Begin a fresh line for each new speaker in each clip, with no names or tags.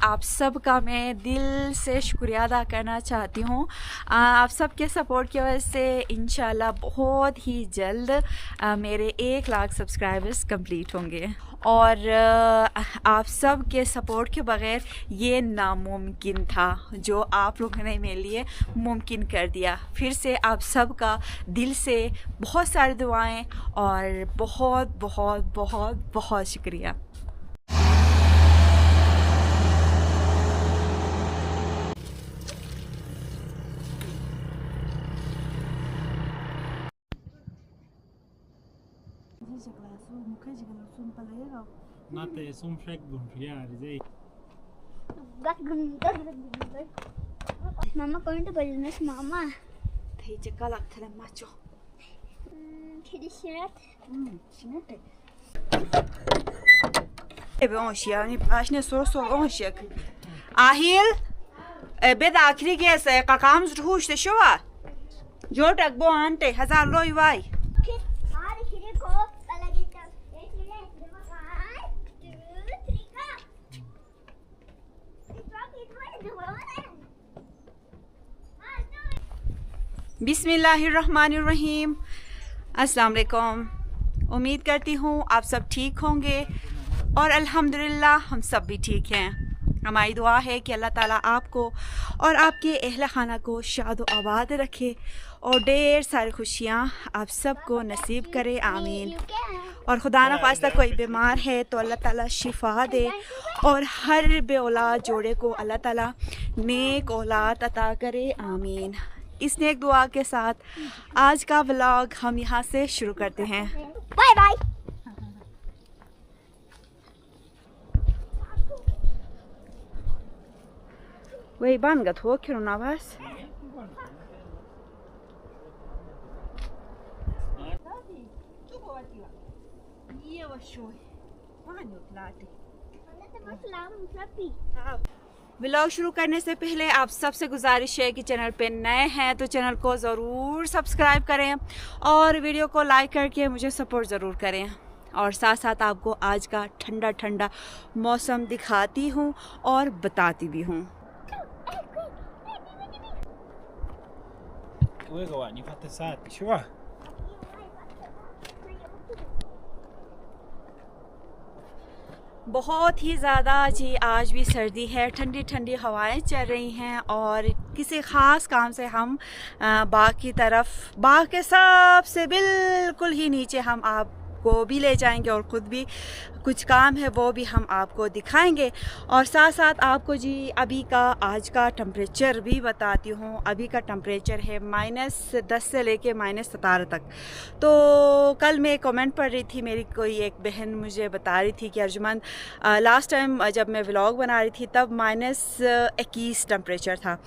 आप सब का मैं दिल से शुक्रिया अदा करना चाहती हूँ। आप सब के सपोर्ट की वजह से इंशाल्लाह बहुत ही जल्द मेरे 1 लाख सब्सक्राइबर्स कंप्लीट होंगे और आप सब के सपोर्ट के बग़ैर ये नामुमकिन था, जो आप लोगों ने मेरे लिए मुमकिन कर दिया। फिर से आप सब का दिल से बहुत सारी दुआएं और बहुत बहुत बहुत बहुत शुक्रिया।
Nate som frek gun friar zai.
Mama going to business, Mama.
Thầy chắc có lắc thật là macho.
Kedi shirat.
Şimdi. Ben hoşya, ne aşne soru hoşya. Ahil, bed आखिरी गैस है का काम शुरू होते शो आ. जो टक बो आंटे 1000 लोई वाई. बिस्मिल्लाहिर्रहमानिर्रहीम। अस्सलाम वालेकुम। उम्मीद करती हूँ आप सब ठीक होंगे और अल्हम्दुलिल्लाह हम सब भी ठीक हैं। हमारी दुआ है कि अल्लाह ताला आपको और आपके अहल खाना को शाद व आबाद रखे और ढेर सारी खुशियाँ आप सबको नसीब करे, आमीन। और खुदा न खास्ता कोई बीमार है तो अल्लाह ताला शिफा दे और हर बे औलाद जोड़े को अल्लाह ताला नेक औलाद अता करे, आमीन। इस नेक दुआ के साथ आज का व्लॉग हम यहाँ से शुरू करते हैं।
Bye bye.
वही बन गया थोड़ा क्यों ना बस ये वो शो व्लॉग शुरू करने से पहले आप सबसे गुजारिश है कि चैनल पे नए हैं तो चैनल को ज़रूर सब्सक्राइब करें और वीडियो को लाइक करके मुझे सपोर्ट ज़रूर करें। और साथ साथ आपको आज का ठंडा ठंडा मौसम दिखाती हूँ और बताती भी हूँ। बहुत ही ज़्यादा जी आज भी सर्दी है, ठंडी ठंडी हवाएं चल रही हैं और किसी ख़ास काम से हम बाग की तरफ, बाग के सबसे बिल्कुल ही नीचे हम आपको भी ले जाएंगे और ख़ुद भी कुछ काम है वो भी हम आपको दिखाएंगे। और साथ साथ आपको जी अभी का आज का टेम्परेचर भी बताती हूँ। अभी का टेम्परेचर है -10 से लेके -17 तक। तो कल मैं कमेंट पढ़ रही थी, मेरी कोई एक बहन मुझे बता रही थी कि अर्जुमन लास्ट टाइम जब मैं व्लॉग बना रही थी तब -21 टेम्परेचर था।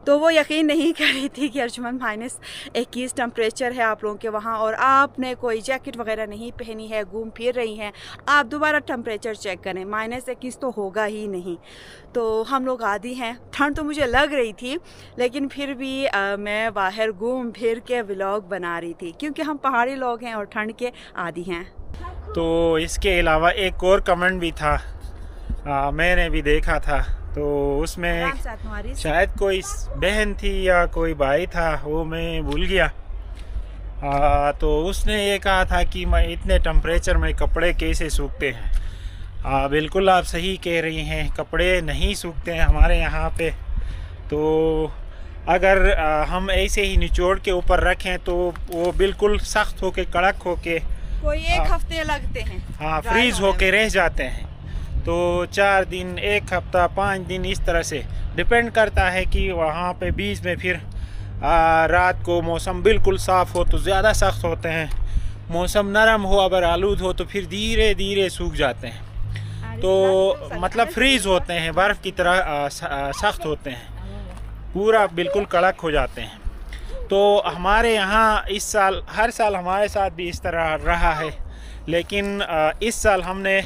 तो वो यकीन नहीं कर रही थी कि अर्जुमन -21 टेम्परेचर है आप लोगों के वहाँ और आपने कोई जैकेट वगैरह नहीं पहनी है, घूम फिर रही हैं। आप दोबारा टेम्परेचर चेक करें, -21 तो होगा ही नहीं। तो हम लोग आदी हैं। ठंड तो मुझे लग रही थी लेकिन फिर भी मैं बाहर घूम फिर के व्लॉग बना रही थी क्योंकि हम पहाड़ी लोग हैं और ठंड के आदी हैं।
तो इसके अलावा एक और कमेंट भी था, मैंने भी देखा था। तो उसमें शायद कोई बहन थी या कोई भाई था, वो मैं भूल गया। तो उसने ये कहा था कि मैं इतने टेम्परेचर में कपड़े कैसे सूखते हैं। बिल्कुल आप सही कह रही हैं, कपड़े नहीं सूखते हैं हमारे यहाँ पे। तो अगर हम ऐसे ही निचोड़ के ऊपर रखें तो वो बिल्कुल सख्त होके, कड़क होके,
कोई 1 हफ्ते लगते हैं,
हाँ, फ्रीज होके रह जाते हैं। तो 4 दिन, 1 हफ्ता, 5 दिन इस तरह से डिपेंड करता है कि वहाँ पे बीच में फिर रात को मौसम बिल्कुल साफ़ हो तो ज़्यादा सख्त होते हैं, मौसम नरम हो, अगर आलूद हो तो फिर धीरे धीरे सूख जाते हैं। तो मतलब फ्रीज़ होते हैं, बर्फ़ की तरह सख्त होते हैं, पूरा बिल्कुल कड़क हो जाते हैं। तो हमारे यहाँ इस साल, हर साल हमारे साथ भी इस तरह रहा है, लेकिन इस साल हमने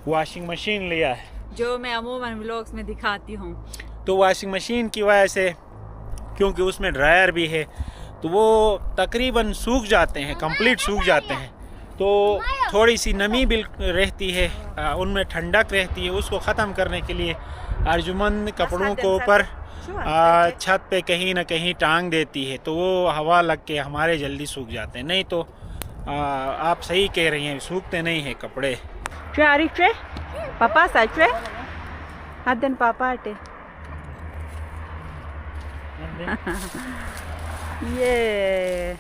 वॉशिंग मशीन लिया है
जो मैं अमूमन व्लॉग्स में दिखाती हूँ।
तो वॉशिंग मशीन की वजह से, क्योंकि उसमें ड्रायर भी है, तो वो तकरीबन सूख जाते हैं, कंप्लीट सूख जाते हैं। तो थोड़ी सी नमी भी रहती है, उनमें ठंडक रहती है, उसको ख़त्म करने के लिए अर्जुमंद कपड़ों को ऊपर छत पे कहीं ना कहीं टांग देती है, तो वो हवा लग के हमारे जल्दी सूख जाते हैं। नहीं तो आप सही कह रही हैं, सूखते नहीं हैं कपड़े।
ट्रे पापा साइट्रे हदन पापा अटे ये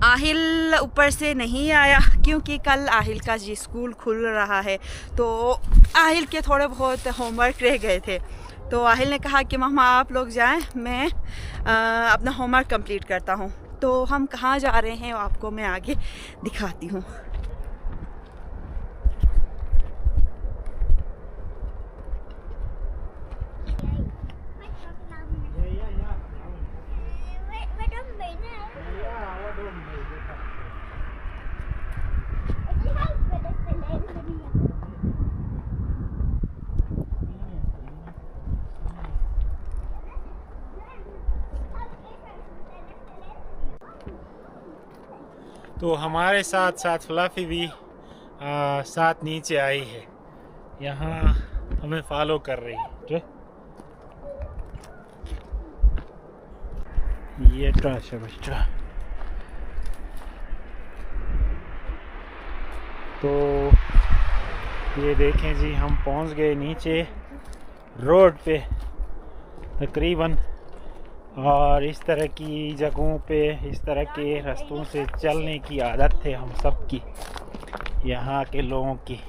आहिल ऊपर से नहीं आया क्योंकि कल आहिल का जी स्कूल खुल रहा है, तो आहिल के थोड़े बहुत होमवर्क रह गए थे। तो आहिल ने कहा कि मम्मा आप लोग जाएं, मैं अपना होमवर्क कंप्लीट करता हूं। तो हम कहाँ जा रहे हैं आपको मैं आगे दिखाती हूँ।
तो हमारे साथ साथ फ्लफी भी साथ नीचे आई है, यहाँ हमें फॉलो कर रही है। ये ट्रश है बच्चा। तो ये देखें जी, हम पहुंच गए नीचे रोड पे तकरीबन, और इस तरह की जगहों पे इस तरह के रास्तों से चलने की आदत है हम सब की, यहाँ के लोगों की।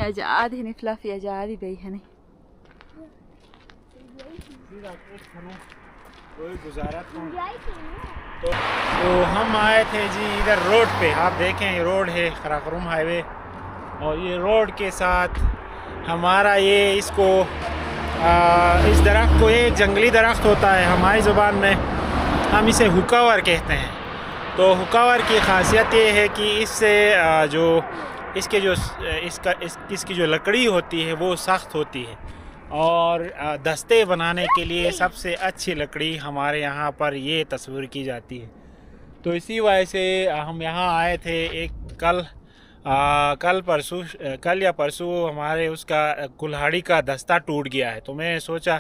आजाद है फ्लफी आजाद ही गई है नहीं।
तो हम आए थे जी इधर रोड पे, आप देखें ये रोड है खराखरुम हाईवे, और ये रोड के साथ हमारा ये इसको इस दरख्त को, ये जंगली दरख्त होता है, हमारी ज़ुबान में हम इसे हुकावर कहते हैं। तो हुकावर की ख़ासियत ये है कि इससे जो इसकी जो लकड़ी होती है वो सख्त होती है, और दस्ते बनाने के लिए सबसे अच्छी लकड़ी हमारे यहाँ पर ये तस्वीर की जाती है। तो इसी वजह से हम यहाँ आए थे। एक कल या परसों हमारे उसका कुल्हाड़ी का दस्ता टूट गया है, तो मैं सोचा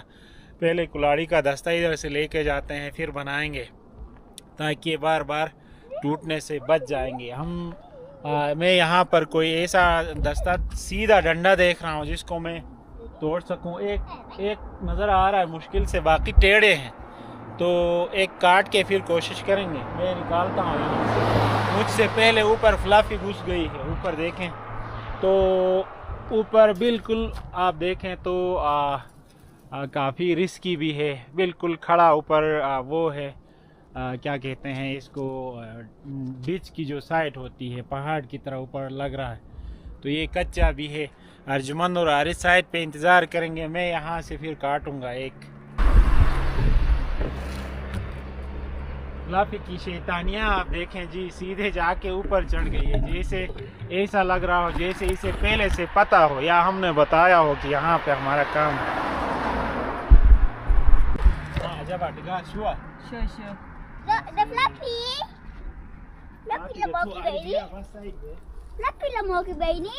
पहले कुल्हाड़ी का दस्ता इधर से लेके जाते हैं, फिर बनाएंगे ताकि ये बार बार टूटने से बच जाएंगे हम। मैं यहाँ पर कोई ऐसा दस्ता सीधा डंडा देख रहा हूँ जिसको मैं तोड़ सकूँ। एक नज़र आ रहा है मुश्किल से, बाकी टेढ़े हैं, तो एक काट के फिर कोशिश करेंगे। मैं निकालता हूँ यहाँ से। मुझसे पहले ऊपर फ्लफी घुस गई है, ऊपर देखें तो ऊपर बिल्कुल आप देखें तो काफ़ी रिस्की भी है, बिल्कुल खड़ा ऊपर वो है क्या कहते हैं इसको, बीच की जो साइड होती है पहाड़ की तरह ऊपर लग रहा है। तो ये कच्चा भी है। अर्जुमंद और आरिस साइड पे इंतज़ार करेंगे, मैं यहाँ से फिर काटूंगा एक। फ्लफी की शैतानियाँ आप देखें जी, सीधे जाके ऊपर चढ़ गई है, जैसे ऐसा लग रहा हो जैसे इसे पहले से पता हो या हमने बताया हो कि यहाँ पे हमारा काम। जब अटगा शुआ
The Fluffy. Fluffy lemok baby. Fluffy lemok baby.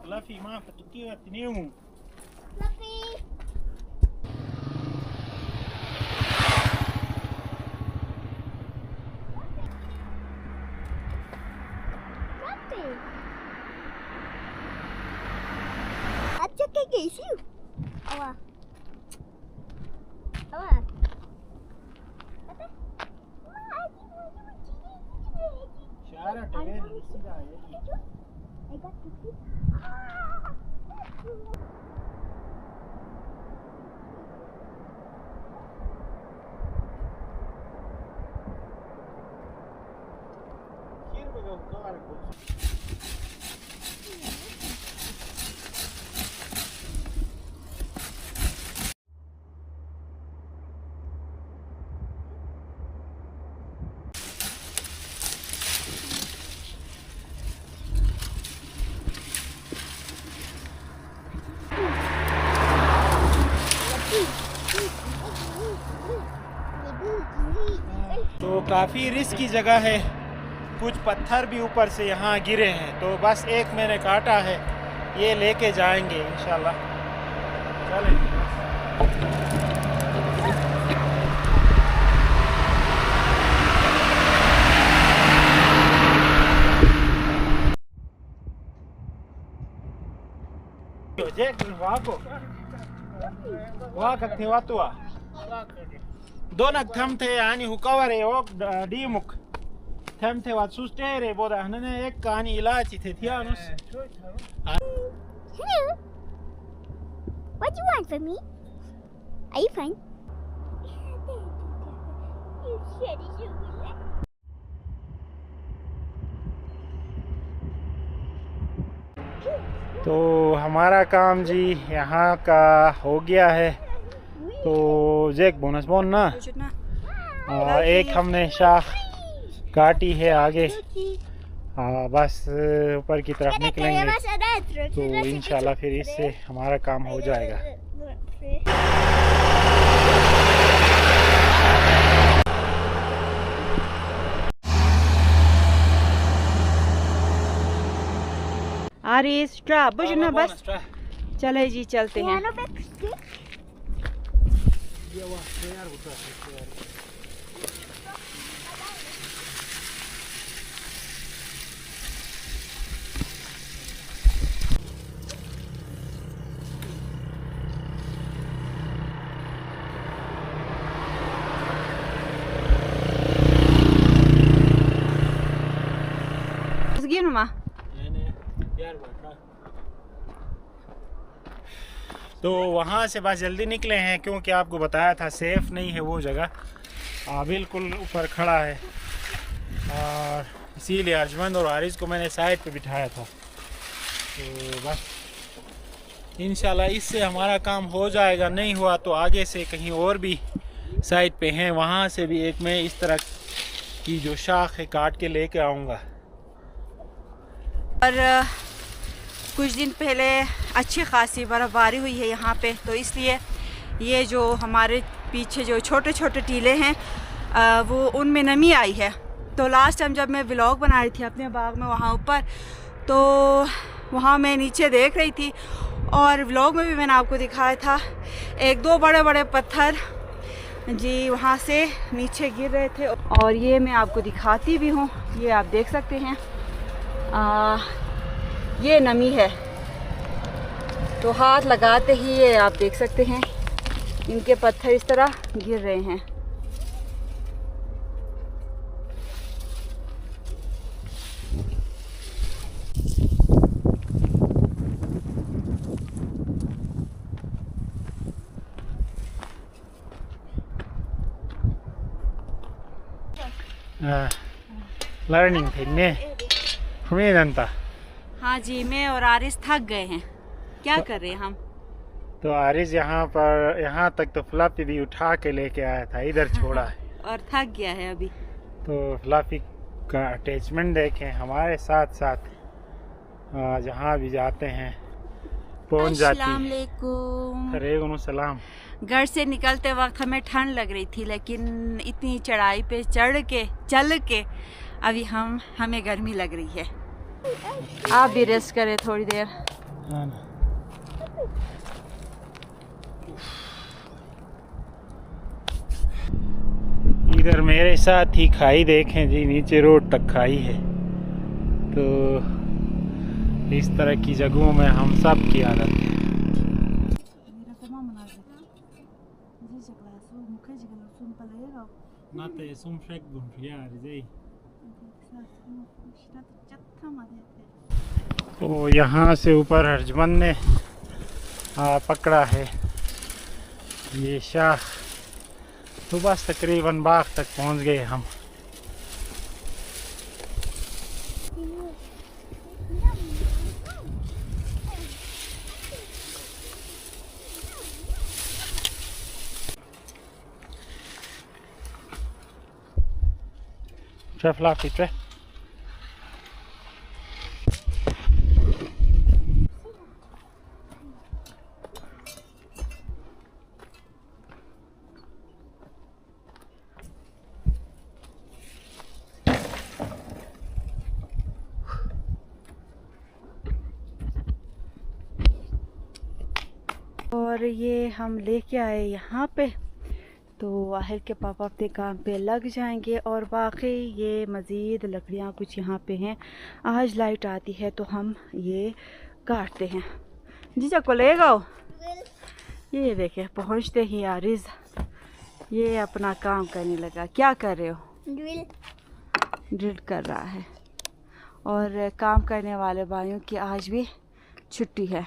Fluffy ma fatukiwa tiniu.
Fluffy. Fluffy. Acha que isso? Awa. Awa.
Shara tebe nisira ye.
I got 50.
तो काफ़ी रिस्क की जगह है, कुछ पत्थर भी ऊपर से यहाँ गिरे हैं, तो बस एक मैंने काटा है, ये लेके जाएंगे इंशाल्लाह। चलें। Waakak te watua. Donak thamte ani hukaware ok dimuk. Thamte wat sustere boda hanane ek kani ilachi the thianus.
Hello. What do you want from me? Are you fine? You shitty sugar.
तो हमारा काम जी यहाँ का हो गया है। तो जेक bonus bone ना, एक हमने शाख काटी है आगे, बस ऊपर की तरफ निकलेंगे तो इंशाल्लाह फिर इससे हमारा काम हो जाएगा।
आरिस ट्रा बुझना बस चले जी चलते हैं।
तो वहाँ से बस जल्दी निकले हैं क्योंकि आपको बताया था सेफ नहीं है वो जगह, बिल्कुल ऊपर खड़ा है, और इसीलिए अर्जमंद और आरिज को मैंने साइड पे बिठाया था। तो बस इंशाल्लाह इससे हमारा काम हो जाएगा, नहीं हुआ तो आगे से कहीं और भी साइड पे हैं, वहाँ से भी एक मैं इस तरह की जो शाख है काट के लेके आऊँगा।
और कुछ दिन पहले अच्छी खासी बर्फ़बारी हुई है यहाँ पे, तो इसलिए ये जो हमारे पीछे जो छोटे छोटे टीले हैं वो उनमें नमी आई है। तो लास्ट टाइम जब मैं व्लॉग बना रही थी अपने बाग में वहाँ ऊपर, तो वहाँ मैं नीचे देख रही थी और व्लॉग में भी मैंने आपको दिखाया था, एक दो बड़े बड़े पत्थर जी वहाँ से नीचे गिर रहे थे, और ये मैं आपको दिखाती भी हूँ, ये आप देख सकते हैं। ये नमी है, तो हाथ लगाते ही ये आप देख सकते हैं इनके पत्थर इस तरह गिर रहे हैं।
लर्निंग थे ने हमें जनता।
हाँ जी, मैं और आरिस थक गए हैं, क्या कर रहे हैं हम।
तो आरिस यहाँ पर यहाँ तक तो फ्लफी भी उठा के लेके आया था, इधर छोड़ा है
और थक गया है अभी।
तो फ्लफी का अटैचमेंट देखें, हमारे साथ साथ जहाँ भी जाते हैं पहुँच जाती है। सलाम।
घर से निकलते वक्त हमें ठंड लग रही थी, लेकिन इतनी चढ़ाई पे चल के अभी हमें गर्मी लग रही है। आप भी रेस्ट करें थोड़ी देर।
इधर मेरे साथ ही खाई देखें जी, नीचे रोड तक खाई है। तो इस तरह की जगहों में हम सब की आदत है। तो यहाँ से ऊपर अर्जमंद ने पकड़ा है ये शाख, तो बस तकरीबन बाग तक पहुँच गए हम। Tre flaffy tre.
और ये हम लेके आए यहाँ पे, तो आहिल के पापा अपने काम पे लग जाएंगे। और बाकी ये मज़ीद लकड़ियाँ कुछ यहाँ पे हैं, आज लाइट आती है तो हम ये काटते हैं। जीजा को ले गाओ। ये देखे पहुँचते ही आरिज ये अपना काम करने लगा। क्या कर रहे हो? ड्रिल कर रहा है। और काम करने वाले भाइयों की आज भी छुट्टी है।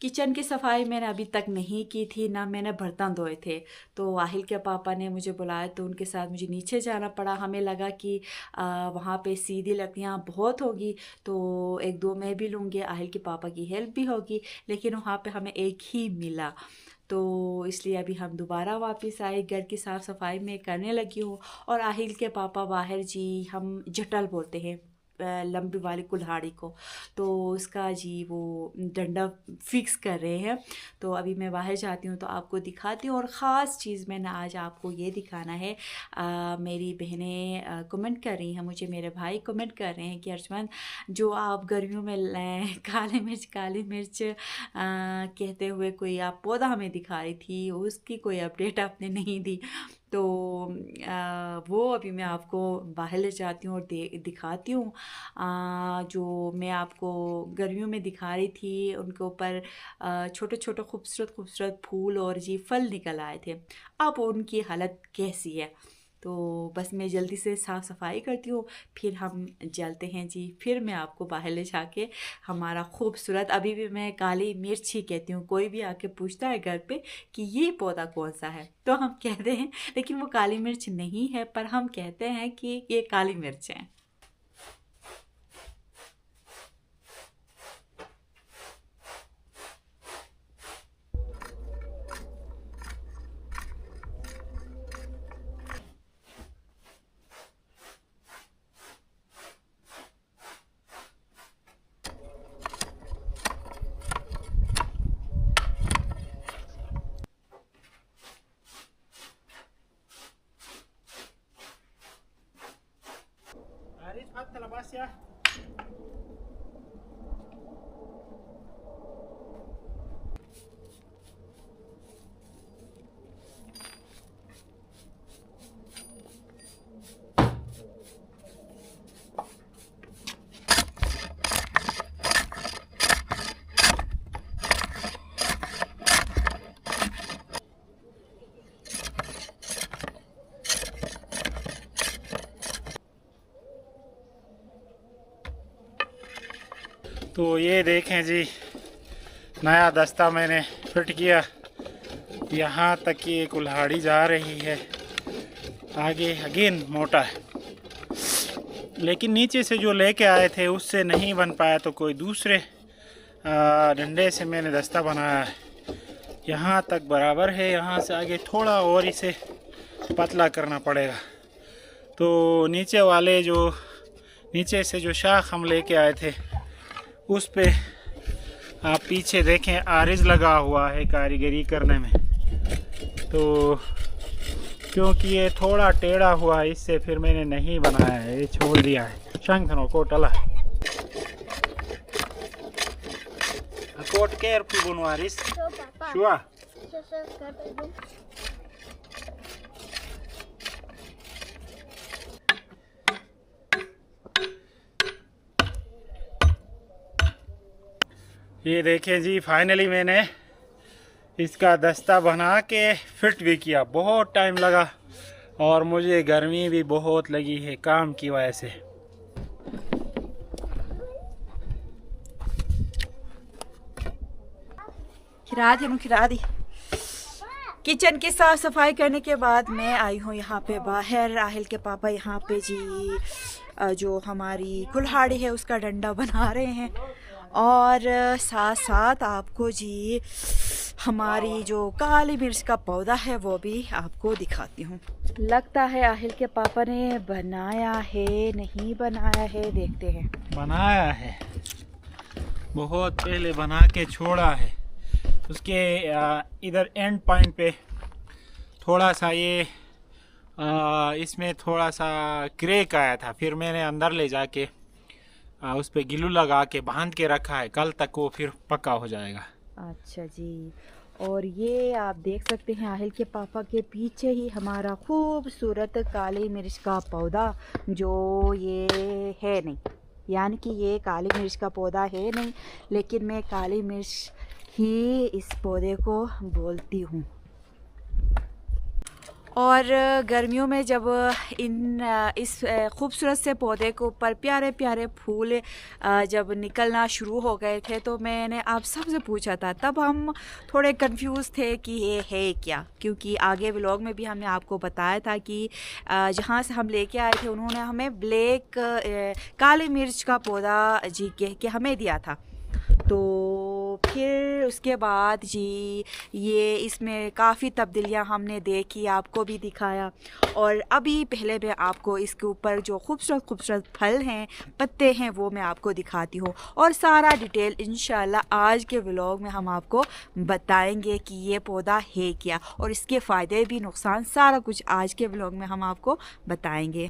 किचन की सफाई मैंने अभी तक नहीं की थी, ना मैंने बर्तन धोए थे। तो आहिल के पापा ने मुझे बुलाया तो उनके साथ मुझे नीचे जाना पड़ा। हमें लगा कि वहाँ पे सीधी लकड़ियाँ बहुत होगी तो एक दो मैं भी लूँगी, आहिल के पापा की हेल्प भी होगी, लेकिन वहाँ पे हमें एक ही मिला। तो इसलिए अभी हम दोबारा वापस आए, घर की साफ़ सफाई में करने लगी हूँ। और आहिल के पापा बाहर जी, हम जटल बोलते हैं लंबी वाली कुल्हाड़ी को, तो उसका जी वो डंडा फिक्स कर रहे हैं। तो अभी मैं बाहर जाती हूँ तो आपको दिखाती हूँ। और ख़ास चीज़ मैंने आज आपको ये दिखाना है, मेरी बहनें कमेंट कर रही हैं मुझे, मेरे भाई कमेंट कर रहे हैं कि अर्चमन जो आप गर्मियों में काली मिर्च कहते हुए कोई आप पौधा हमें दिखा रही थी, उसकी कोई अपडेट आपने नहीं दी। तो वो अभी मैं आपको बाहर ले जाती हूँ और दिखाती हूँ। जो मैं आपको गर्मियों में दिखा रही थी, उनके ऊपर छोटे छोटे खूबसूरत फूल और जी फल निकल आए थे। अब उनकी हालत कैसी है? तो बस मैं जल्दी से साफ़ सफाई करती हूँ, फिर हम जलते हैं जी। फिर मैं आपको बाहर ले जाके हमारा खूबसूरत, अभी भी मैं काली मिर्च ही कहती हूँ, कोई भी आके पूछता है घर पे कि ये पौधा कौन सा है तो हम कहते हैं, लेकिन वो काली मिर्च नहीं है, पर हम कहते हैं कि ये काली मिर्च है।
Ya. तो ये देखें जी, नया दस्ता मैंने फिट किया, यहाँ तक ये कुल्हाड़ी जा रही है, आगे अगेन मोटा है, लेकिन नीचे से जो लेके आए थे उससे नहीं बन पाया, तो कोई दूसरे डंडे से मैंने दस्ता बनाया है। यहाँ तक बराबर है, यहाँ से आगे थोड़ा और इसे पतला करना पड़ेगा। तो नीचे से जो शाख हम लेके आए थे उस पे आप पीछे देखें आरिज लगा हुआ है कारीगरी करने में। तो क्योंकि ये थोड़ा टेढ़ा हुआ है, इससे फिर मैंने नहीं बनाया है, ये छोड़ दिया है। शंखनो कोटला कोट केयरफुल बुनो आरिज शुआ। ये देखें जी, फाइनली मैंने इसका दस्ता बना के फिट भी किया। बहुत टाइम लगा और मुझे गर्मी भी बहुत लगी है काम की वजह से।
खिरा दी। किचन की साफ सफाई करने के बाद मैं आई हूँ यहाँ पे बाहर। आहिल के पापा यहाँ पे जी जो हमारी कुल्हाड़ी है उसका डंडा बना रहे हैं। और साथ साथ आपको जी हमारी जो काली मिर्च का पौधा है वो भी आपको दिखाती हूँ। लगता है आहिल के पापा ने बनाया है, नहीं बनाया है, देखते हैं।
बनाया है, बहुत पहले बना के छोड़ा है। उसके इधर एंड पॉइंट पे थोड़ा सा ये इसमें थोड़ा सा क्रैक आया था, फिर मैंने अंदर ले जाके उस पे गिलू लगा के बांध के रखा है। कल तक वो फिर पक्का हो जाएगा।
अच्छा जी, और ये आप देख सकते हैं आहिल के पापा के पीछे ही हमारा खूबसूरत काली मिर्च का पौधा, जो ये है नहीं, यानी कि ये काली मिर्च का पौधा है नहीं, लेकिन मैं काली मिर्च ही इस पौधे को बोलती हूँ। और गर्मियों में जब इस खूबसूरत से पौधे के ऊपर प्यारे प्यारे फूल जब निकलना शुरू हो गए थे, तो मैंने आप सबसे पूछा था, तब हम थोड़े कंफ्यूज थे कि ये है क्या, क्योंकि आगे व्लॉग में भी हमने आपको बताया था कि जहाँ से हम लेके आए थे उन्होंने हमें ब्लैक काली मिर्च का पौधा जी कह के हमें दिया था। तो फिर उसके बाद जी ये इसमें काफ़ी तब्दीलियां हमने देखी, आपको भी दिखाया। और अभी पहले मैं आपको इसके ऊपर जो खूबसूरत खूबसूरत फल हैं, पत्ते हैं, वो मैं आपको दिखाती हूँ। और सारा डिटेल इंशाल्लाह आज के व्लॉग में हम आपको बताएंगे कि ये पौधा है क्या, और इसके फ़ायदे भी नुकसान सारा कुछ आज के व्लॉग में हम आपको बताएंगे।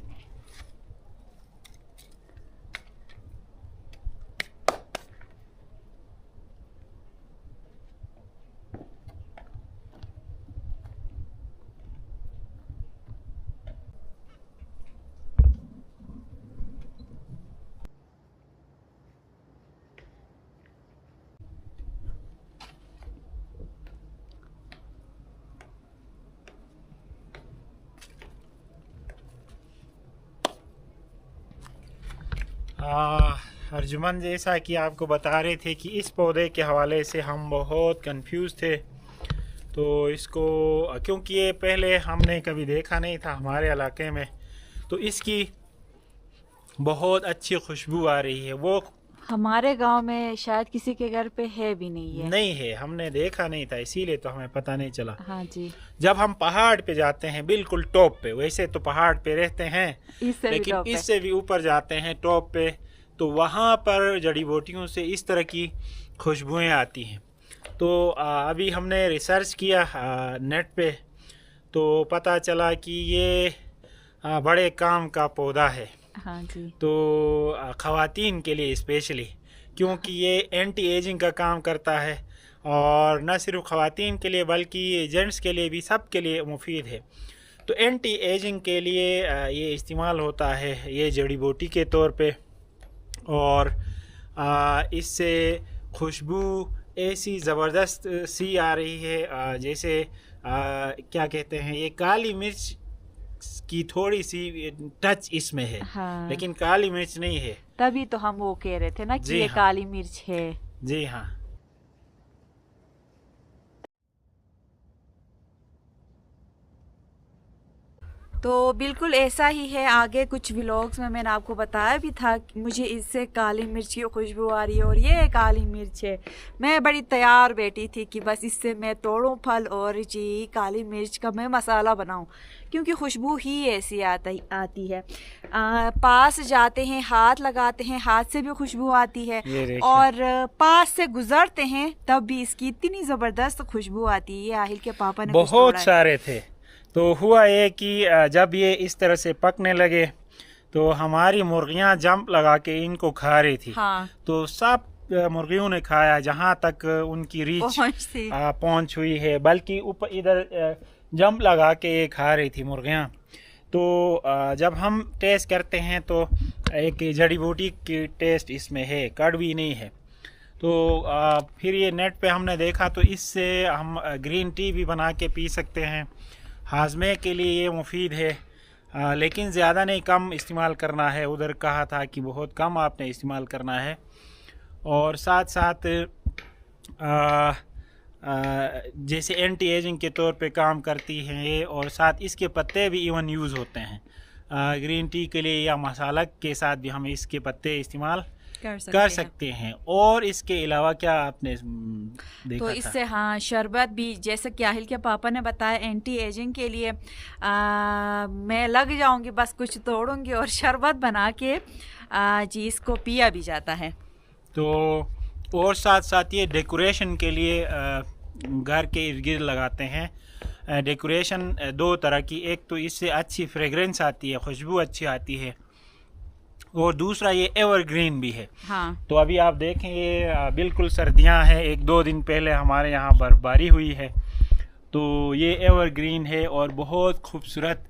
अर्जुमन, जैसा कि आपको बता रहे थे कि इस पौधे के हवाले से हम बहुत कंफ्यूज थे। तो इसको क्योंकि ये पहले हमने कभी देखा नहीं था हमारे इलाके में, तो इसकी बहुत अच्छी खुशबू आ रही है। वो
हमारे गांव में शायद किसी के घर पे है भी नहीं है।
नहीं है, हमने देखा नहीं था, इसीलिए तो हमें पता नहीं चला।
हाँ जी,
जब हम पहाड़ पे जाते हैं बिल्कुल टॉप पे, वैसे तो पहाड़ पे रहते हैं लेकिन इससे भी ऊपर जाते हैं टॉप पे, तो वहाँ पर जड़ी बूटियों से इस तरह की खुशबुएं आती हैं। तो अभी हमने रिसर्च किया नेट पे, तो पता चला कि ये बड़े काम का पौधा है।
हाँ जी,
तो ख़वातीन के लिए स्पेशली, क्योंकि ये एंटी एजिंग का काम करता है, और न सिर्फ ख़वातीन के लिए बल्कि जेंट्स के लिए भी, सब के लिए मुफीद है। तो एंटी एजिंग के लिए ये इस्तेमाल होता है, ये जड़ी बूटी के तौर पे। और इससे खुशबू ऐसी ज़बरदस्त सी आ रही है, जैसे क्या कहते हैं, ये काली मिर्च की थोड़ी सी टच इसमें है।
हाँ,
लेकिन काली मिर्च नहीं है।
तभी तो हम वो कह रहे थे ना कि
जी
ये
हाँ,
काली मिर्च है।
जी हाँ।
तो बिल्कुल ऐसा ही है। आगे कुछ व्लॉग्स में मैंने आपको बताया भी था कि मुझे इससे काली मिर्च की खुशबू आ रही है और ये काली मिर्च है। मैं बड़ी तैयार बैठी थी कि बस इससे मैं तोड़ूं फल और जी काली मिर्च का मैं मसाला बनाऊं, क्योंकि खुशबू ही ऐसी आती है। पास जाते हैं, हाथ लगाते हैं, हाथ से भी खुशबू आती है, और पास से गुजरते हैं तब भी इसकी इतनी ज़बरदस्त खुशबू आती है। ये आहिल के पापा ने
बहुत सारे थे। तो हुआ ये कि जब ये इस तरह से पकने लगे तो हमारी मुर्गियां जंप लगा के इनको खा रही थी।
हाँ। तो
सब मुर्गियों ने खाया जहां तक उनकी रीच पहुंच हुई है, बल्कि ऊपर इधर जंप लगा के ये खा रही थी मुर्गियां। तो जब हम टेस्ट करते हैं तो एक जड़ी बूटी की टेस्ट इसमें है, कड़वी नहीं है। तो फिर ये नेट पे हमने देखा, तो इससे हम ग्रीन टी भी बना के पी सकते हैं। हाजमे के लिए ये मुफीद है, लेकिन ज़्यादा नहीं, कम इस्तेमाल करना है। उधर कहा था कि बहुत कम आपने इस्तेमाल करना है। और साथ साथ जैसे एंटी एजिंग के तौर पे काम करती है ये, और साथ इसके पत्ते भी इवन यूज़ होते हैं ग्रीन टी के लिए, या मसाला के साथ भी हम इसके पत्ते इस्तेमाल
कर
सकते हैं। और इसके अलावा क्या आपने देखा
तो
था?
इससे हाँ शरबत भी, जैसे कि आहिल के पापा ने बताया, एंटी एजिंग के लिए मैं लग जाऊंगी, बस कुछ तोड़ूंगी और शरबत बना के जी इसको पिया भी जाता है।
तो और साथ साथ ये डेकोरेशन के लिए घर के इर्द गिर्द लगाते हैं। डेकोरेशन दो तरह की, एक तो इससे अच्छी फ्रेगरेंस आती है, खुशबू अच्छी आती है, और दूसरा ये एवरग्रीन भी है।
हाँ।
तो अभी आप देखें ये बिल्कुल सर्दियां हैं, 1-2 दिन पहले हमारे यहाँ बर्फबारी हुई है, तो ये एवरग्रीन है और बहुत खूबसूरत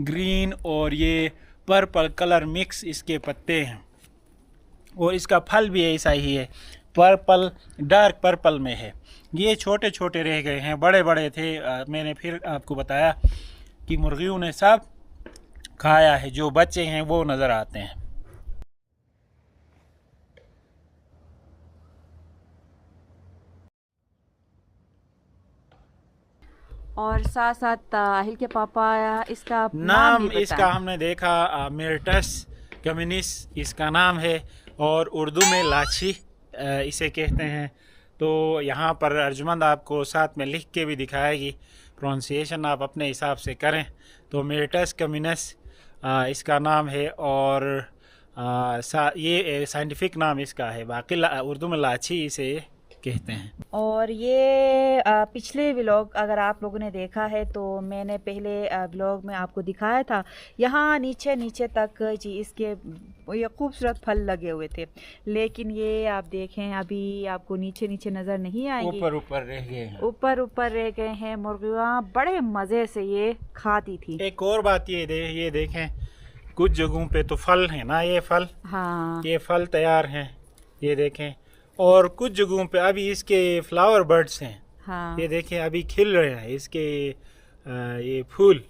ग्रीन और ये पर्पल कलर मिक्स इसके पत्ते हैं, और इसका फल भी ऐसा ही है, पर्पल, डार्क पर्पल में है। ये छोटे छोटे रह गए हैं, बड़े बड़े थे मैंने फिर आपको बताया कि मुर्गियों ने सब खाया है, जो बच्चे हैं वो नज़र आते हैं।
और साथ साथ आहिल के पापा इसका
नाम
भी
इसका हमने देखा मिर्टस कम्युनिस इसका नाम है, और उर्दू में लाची इसे कहते हैं। तो यहाँ पर अर्जुमंद आपको साथ में लिख के भी दिखाएगी, प्रोनाउंसिएशन आप अपने हिसाब से करें। तो मिर्टस कम्युनिस इसका नाम है, और ये साइंटिफिक नाम इसका है, बाकी उर्दू में लाची इसे कहते हैं।
और ये पिछले व्लॉग अगर आप लोगों ने देखा है तो मैंने पहले व्लॉग में आपको दिखाया था, यहाँ नीचे नीचे तक जी इसके ये खूबसूरत फल लगे हुए थे, लेकिन ये आप देखें अभी आपको नीचे नीचे नज़र नहीं आएंगे,
ऊपर ऊपर रह गए हैं,
ऊपर रह गए हैं। मुर्गियाँ बड़े मज़े से ये खाती थी।
एक और बात ये देखें, कुछ जगहों पे तो फल है ना, ये फल,
हाँ
ये फल तैयार हैं, ये देखें, और कुछ जगहों पे अभी इसके फ्लावर बर्ड्स हैं।
हाँ
ये देखें अभी खिल रहे हैं इसके ये फूल।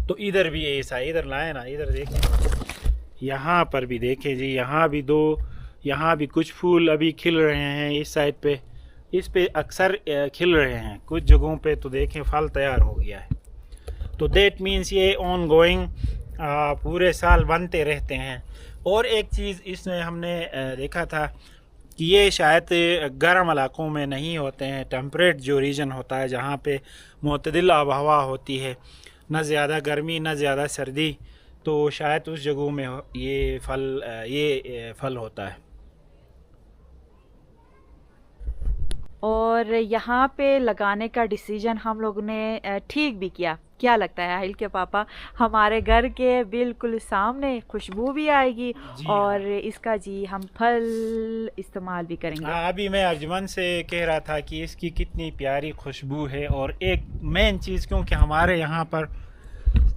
तो इधर भी ऐसा, इधर लाए ना, इधर देखें, यहाँ पर भी देखें जी, यहाँ भी यहाँ भी कुछ फूल अभी खिल रहे हैं, इस साइड पे, इस पे अक्सर खिल रहे हैं, कुछ जगहों पे तो देखें फल तैयार हो गया है। तो दैट मीन्स ये ऑन गोइंग पूरे साल बनते रहते हैं। और एक चीज़ इसमें हमने देखा था कि ये शायद गर्म इलाकों में नहीं होते हैं, टेम्परेट जो रीजन होता है जहाँ पे मुतदिल आब हवा होती है, न ज़्यादा गर्मी न ज़्यादा सर्दी, तो शायद उस जगहों में ये फल होता है।
और यहाँ पे लगाने का डिसीजन हम लोगों ने ठीक भी किया। क्या लगता है आहिल के पापा, हमारे घर के बिल्कुल सामने, खुशबू भी आएगी और इसका जी हम फल इस्तेमाल भी करेंगे।
अभी मैं अर्जुमन से कह रहा था कि इसकी कितनी प्यारी खुशबू है। और एक मेन चीज़, क्योंकि हमारे यहाँ पर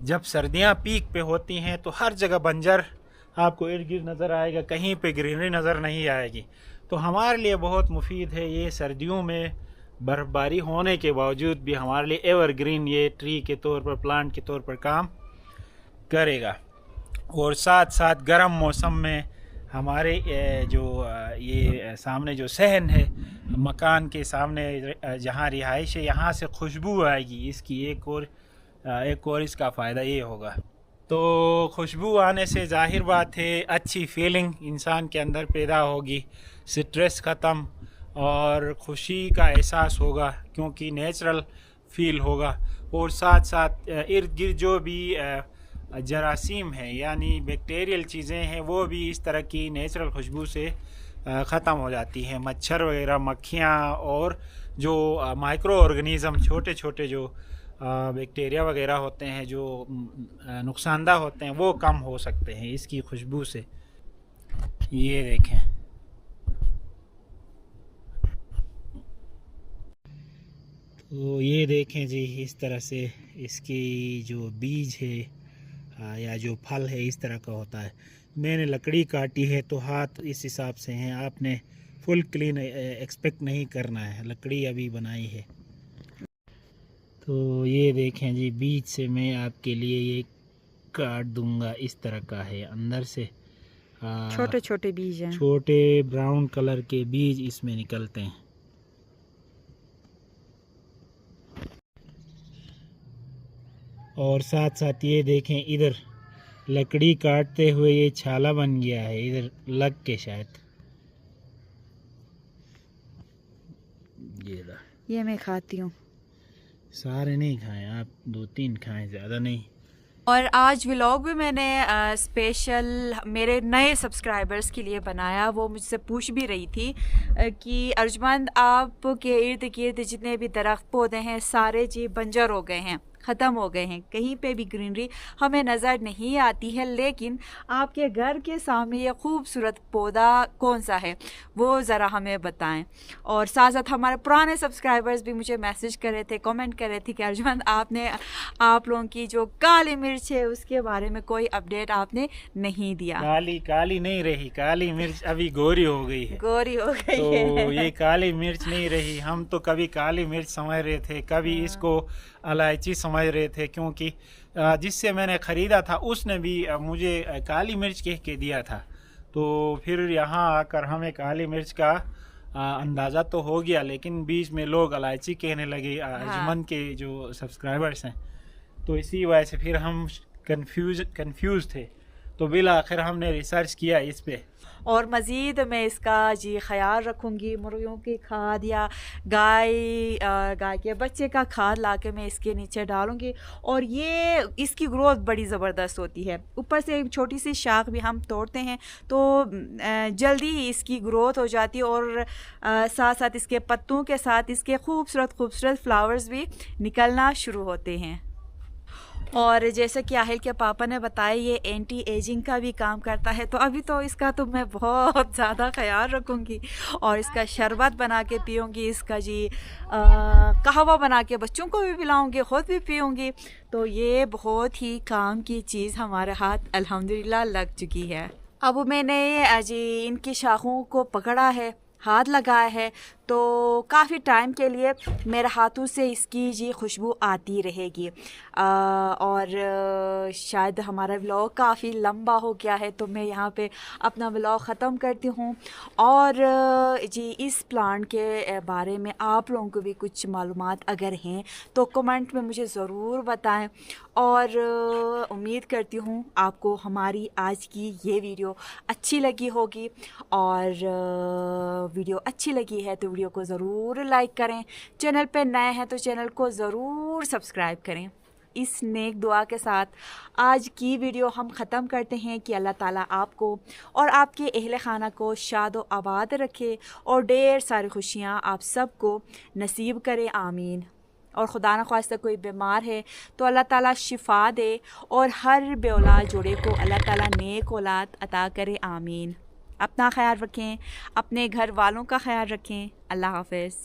जब सर्दियाँ पीक पे होती हैं तो हर जगह बंजर आपको इर्द गिर्द नज़र आएगा, कहीं पे ग्रीनरी नज़र नहीं आएगी। तो हमारे लिए बहुत मुफीद है ये, सर्दियों में बर्फ़बारी होने के बावजूद भी हमारे लिए एवरग्रीन ये ट्री के तौर पर, प्लांट के तौर पर काम करेगा। और साथ साथ गर्म मौसम में हमारे ये सामने जो सहन है, मकान के सामने जहाँ रिहाइश है, यहाँ से खुशबू आएगी इसकी। एक और इसका फ़ायदा ये होगा। तो खुशबू आने से जाहिर बात है अच्छी फीलिंग इंसान के अंदर पैदा होगी, स्ट्रेस ख़त्म और खुशी का एहसास होगा, क्योंकि नेचुरल फील होगा। और साथ साथ इर्द गिर्द जो भी जरासीम है यानी बैक्टीरियल चीज़ें हैं, वो भी इस तरह की नेचुरल खुशबू से ख़त्म हो जाती हैं। मच्छर वगैरह, मक्खियाँ और जो माइक्रो ऑर्गेनिज़म, छोटे छोटे जो बैक्टीरिया वगैरह होते हैं जो नुकसानदा होते हैं, वो कम हो सकते हैं इसकी खुशबू से। ये देखें, तो ये देखें जी, इस तरह से इसकी जो बीज है या जो फल है इस तरह का होता है। मैंने लकड़ी काटी है तो हाथ इस हिसाब से हैं, आपने फुल क्लीन एक्सपेक्ट नहीं करना है, लकड़ी अभी बनाई है। तो ये देखें जी, बीज से मैं आपके लिए ये काट दूंगा, इस तरह का है, अंदर से
छोटे छोटे बीज हैं,
छोटे ब्राउन कलर के बीज इसमें निकलते हैं। और साथ साथ ये देखें, इधर लकड़ी काटते हुए ये छाला बन गया है, इधर लग के शायद ये ला,
ये मैं खाती हूँ।
सारे नहीं खाएं आप, 2-3 खाएं, ज़्यादा नहीं।
और आज व्लॉग भी मैंने स्पेशल मेरे नए सब्सक्राइबर्स के लिए बनाया। वो मुझसे पूछ भी रही थी कि अर्जुमंद आपके इर्द गिर्द जितने भी दरख्त पौधे हैं सारे जी बंजर हो गए हैं, ख़त्म हो गए हैं, कहीं पे भी ग्रीनरी हमें नज़र नहीं आती है, लेकिन आपके घर के सामने ये खूबसूरत पौधा कौन सा है वो ज़रा हमें बताएं। और साथ साथ हमारे पुराने सब्सक्राइबर्स भी मुझे मैसेज कर रहे थे, कमेंट कर रहे थे कि अर्जुमंद आपने आप लोगों की जो काली मिर्च है उसके बारे में कोई अपडेट आपने नहीं दिया।
काली नहीं रही, काली मिर्च अभी गोरी हो गई है,
गोरी हो गई
तो
है।
ये काली मिर्च नहीं रही। हम तो कभी काली मिर्च समझ रहे थे, कभी इसको इलायची समझ रहे थे, क्योंकि जिससे मैंने ख़रीदा था उसने भी मुझे काली मिर्च कह के दिया था। तो फिर यहाँ आकर हमें काली मिर्च का अंदाज़ा तो हो गया, लेकिन बीच में लोग इलायची कहने लगे अर्जुमंद के जो सब्सक्राइबर्स हैं, तो इसी वजह से फिर हम कंफ्यूज थे। तो बिल आखिर हमने रिसर्च किया इस पे,
और मज़ीद मैं इसका जी ख्याल रखूँगी। मुर्गियों की खाद या गाय के बच्चे का खाद लाके मैं इसके नीचे डालूँगी, और ये इसकी ग्रोथ बड़ी ज़बरदस्त होती है। ऊपर से एक छोटी सी शाख भी हम तोड़ते हैं तो जल्दी ही इसकी ग्रोथ हो जाती है, और साथ साथ इसके पत्तों के साथ इसके खूबसूरत फ्लावर्स भी निकलना शुरू होते हैं। और जैसे कि आहिल के पापा ने बताया ये एंटी एजिंग का भी काम करता है, तो अभी तो इसका तो मैं बहुत ज़्यादा ख्याल रखूँगी, और इसका शरबत बना के पीऊँगी, इसका जी कहवा बना के बच्चों को भी पिलाऊँगी, ख़ुद भी पीऊँगी। तो ये बहुत ही काम की चीज़ हमारे हाथ अल्हम्दुलिल्लाह लग चुकी है। अब मैंने जी इनकी शाखों को पकड़ा है, हाथ लगाया है, तो काफ़ी टाइम के लिए मेरे हाथों से इसकी जी खुशबू आती रहेगी। और शायद हमारा व्लॉग काफ़ी लंबा हो गया है, तो मैं यहाँ पे अपना व्लॉग ख़त्म करती हूँ। और जी इस प्लांट के बारे में आप लोगों को भी कुछ मालूमात अगर हैं तो कमेंट में मुझे ज़रूर बताएं। और उम्मीद करती हूँ आपको हमारी आज की ये वीडियो अच्छी लगी होगी, और वीडियो अच्छी लगी है तो वीडियो को ज़रूर लाइक करें, चैनल पे नए हैं तो चैनल को ज़रूर सब्सक्राइब करें। इस नेक दुआ के साथ आज की वीडियो हम ख़त्म करते हैं कि अल्लाह ताला आपको और आपके अहले खाना को शाद व आबाद रखे, और ढेर सारी खुशियाँ आप सबको नसीब करे, आमीन। और खुदा न ख्वास्ता कोई बीमार है तो अल्लाह ताला शिफा दे, और हर बे औलाद जोड़े को अल्लाह ताला नेक औलाद अता करे, आमीन। अपना ख्याल रखें, अपने घर वालों का ख्याल रखें। अल्लाह हाफ़िज़।